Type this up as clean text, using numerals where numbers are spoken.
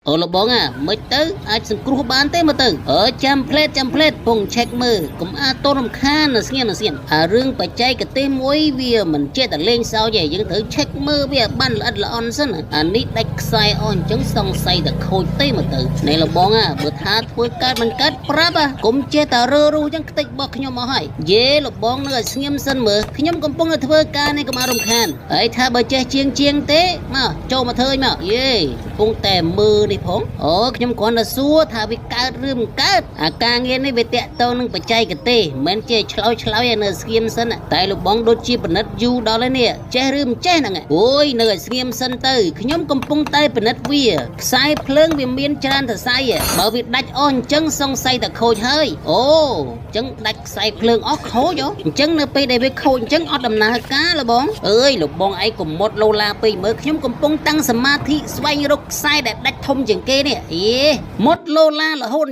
អូលបងមិនទៅអាចសង្គ្រោះបានទេមើលទៅចាំផ្លេតពងឆែកមើលកុំអាចតរំខានស្ងៀមអារឿងបច្ចេកទេសមួយវាមិនចេះតែលេងសើចទេយើងត្រូវឆែកមើលវាបានល្អិតល្អន់សិនអានេះដាច់ខ្សែអស់អញ្ចឹងសង្ស័យតែខូចទេមើលទៅនេះលបងបើថាធ្វើកើតមិនកើតប្រាប់កុំចេះតែរើរូអញ្ចឹងខ្ទេចរបស់ខ្ញុំអស់ហើយយេលបងនៅឲ្យស្ងៀមសិនមើលខ្ញុំកំពុងតែធ្វើការនេះកុំអារំខានហើយថាបើចេះជាងទេមកចូលមកធ្វើមកយេកំពុងតែមើលនេះផងខ្ញុំគ្រាន់តែសួរថាវាកើតឬមិនកើតអាការងារនេះវាតាក់ទងនឹងបច្ចេកទេសមិនចេះឆ្លោយឲ្យនៅស្ងៀមសិនតែលោកបងដូចជាពិនិត្យយូរដល់ហើយនេះចេះឬមិនចេះហ្នឹងអូយនៅឲ្យស្ងៀមសិនទៅខ្ញុំកំពុងតែពិនិត្យវាខ្សែភ្លើងវាមានច្រើនសរសៃបើវាដាច់អស់អញ្ចឹងសង្ស័យតែខូចហើយអញ្ចឹងដាច់ខ្សែភ្លើងអស់ខូចអញ្ចឹងនៅពេលដែលវាខូចអញ្ចឹងអត់ដំណើរការលបងអើយលោកបងឯងកុំមុតលោឡាពេកមើលខ្ញុំកំពុងតាំងសមាធិស្វែងរកខ្សែដែលដាច់ធំជាងគេនេះមុតលោឡារហូត